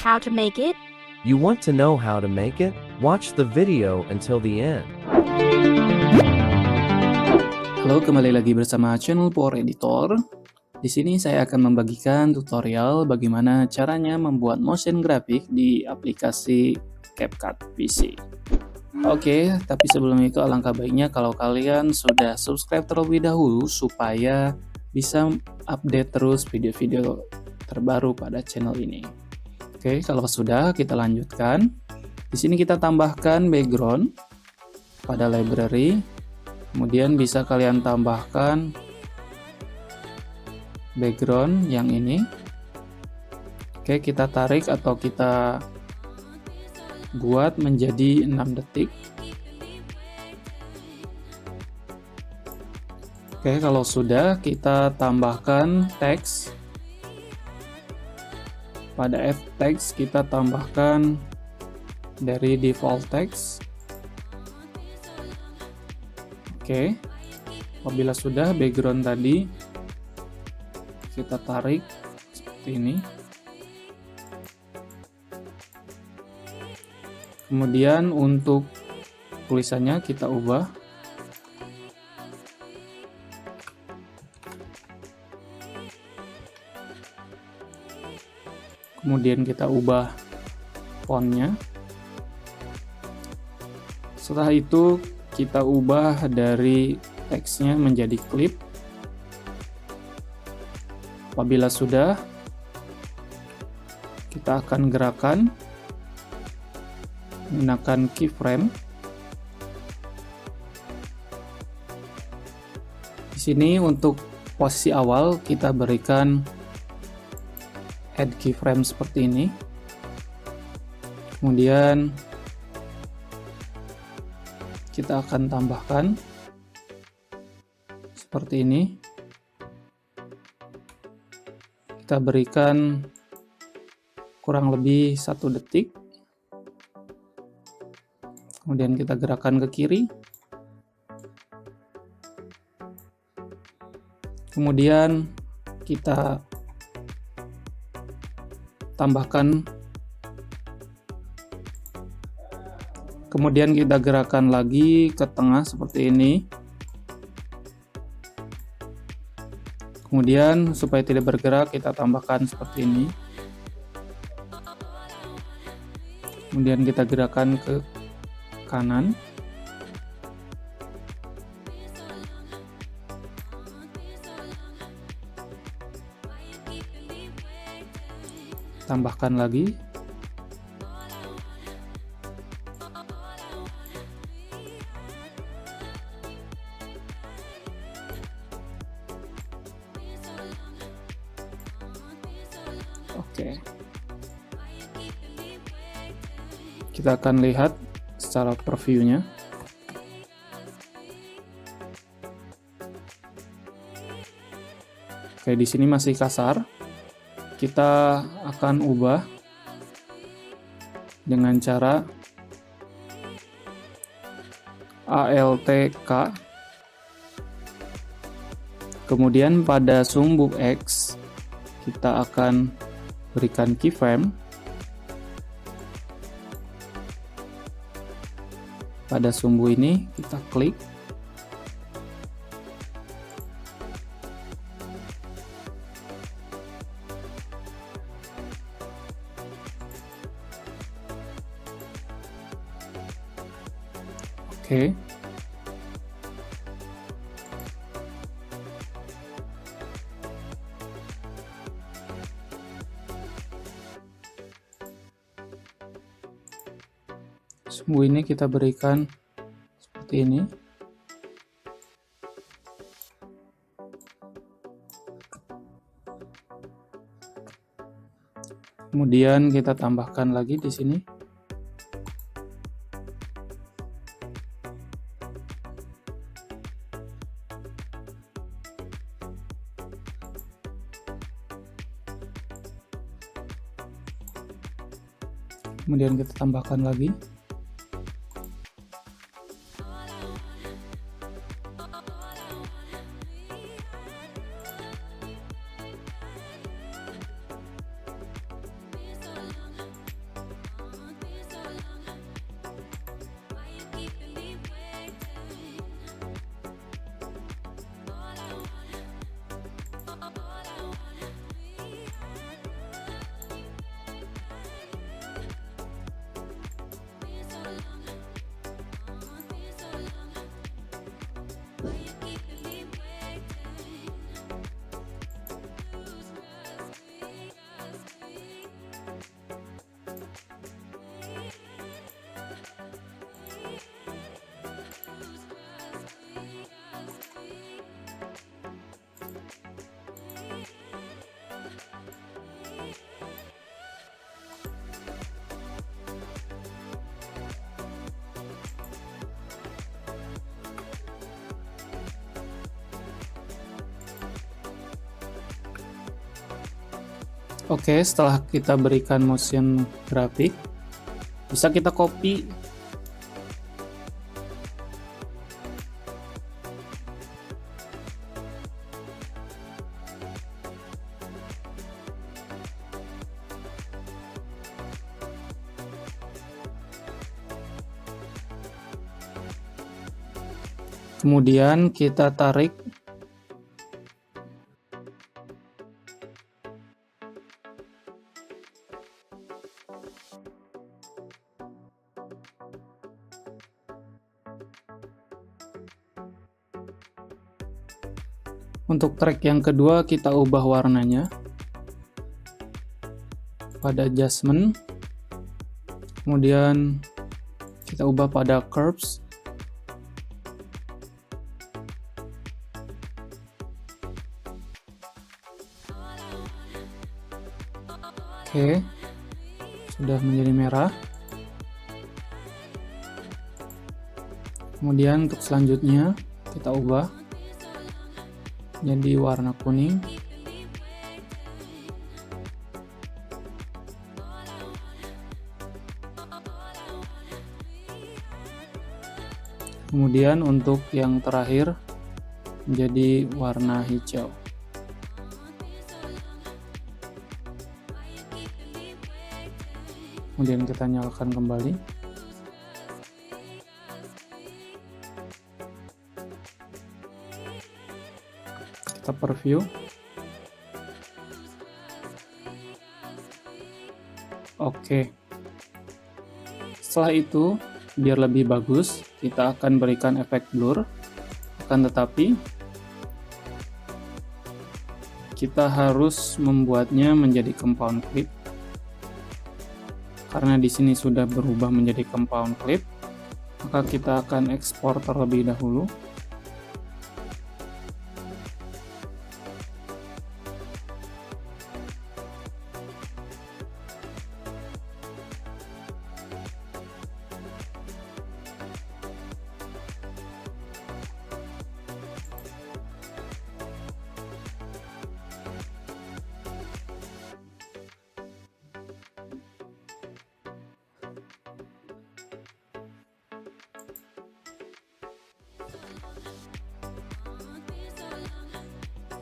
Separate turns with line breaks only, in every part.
how to make it?
You want to know how to make it? Watch the video until the end.
Halo, kembali lagi bersama channel Power Editor. Di sini saya akan membagikan tutorial bagaimana caranya membuat motion graphic di aplikasi CapCut PC. Oke, tapi sebelum itu alangkah baiknya kalau kalian sudah subscribe terlebih dahulu supaya bisa update terus video-video terbaru pada channel ini. Oke, kalau sudah kita lanjutkan. Di sini kita tambahkan background pada library. Kemudian bisa kalian tambahkan background yang ini. Oke, kita tarik atau kita buat menjadi 6 detik. Oke, kalau sudah kita tambahkan teks. Pada f-text kita tambahkan dari default text. Oke, apabila sudah background tadi kita tarik seperti ini. Kemudian untuk tulisannya kita ubah. Kemudian kita ubah fontnya. Setelah itu kita ubah dari teksnya menjadi clip. Apabila sudah, kita akan gerakan menggunakan keyframe. Di sini untuk posisi awal kita berikan add keyframe seperti ini. Kemudian kita akan tambahkan seperti ini. Kita berikan kurang lebih 1 detik. Kemudian kita gerakan ke kiri. Kemudian kita tambahkan. Kemudian kita gerakan lagi ke tengah seperti ini. Kemudian supaya tidak bergerak kita tambahkan seperti ini. Kemudian kita gerakan ke kanan. Tambahkan lagi. Oke. Kita akan lihat secara previewnya. Oke, di sini masih kasar. Kita akan ubah dengan cara ALTK. Kemudian pada sumbu X kita akan berikan keyframe. Pada sumbu ini kita klik. Oke. Sumbu ini kita berikan seperti ini. Kemudian kita tambahkan lagi di sini. Kemudian kita tambahkan lagi. Oke, setelah kita berikan motion grafik, bisa kita copy. Kemudian kita tarik untuk track yang kedua, kita ubah warnanya pada adjustment, kemudian kita ubah pada curves. Oke, sudah menjadi merah. Kemudian untuk selanjutnya kita ubah jadi warna kuning. Kemudian untuk yang terakhir menjadi warna hijau. Kemudian kita nyalakan kembali. Kita preview. Oke. Setelah itu, biar lebih bagus, kita akan berikan efek blur. Akan tetapi, kita harus membuatnya menjadi compound clip. Karena di sini sudah berubah menjadi compound clip, maka kita akan ekspor terlebih dahulu.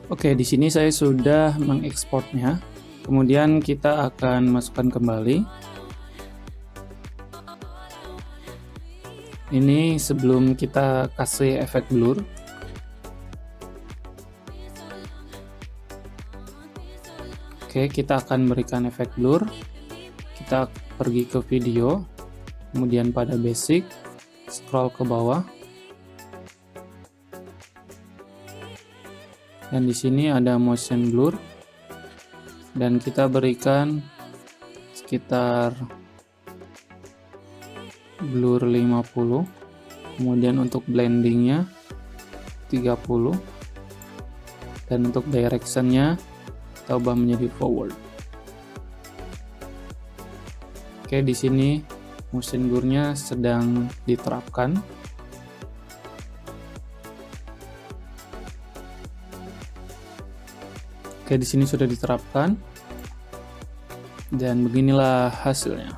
Oke, di sini saya sudah mengekspornya. Kemudian kita akan masukkan kembali. Ini sebelum kita kasih efek blur. Oke, kita akan berikan efek blur. Kita pergi ke video, kemudian pada basic, scroll ke bawah. Dan di sini ada motion blur, dan kita berikan sekitar blur 50, kemudian untuk blendingnya 30, dan untuk directionnya kita ubah menjadi forward. Oke, di sini motion blurnya sedang diterapkan. Oke, di sini sudah diterapkan, dan beginilah hasilnya.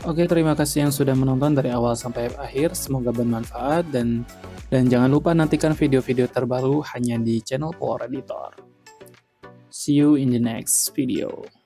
Oke, terima kasih yang sudah menonton dari awal sampai akhir. Semoga bermanfaat, dan jangan lupa nantikan video-video terbaru hanya di channel Power Editor. See you in the next video.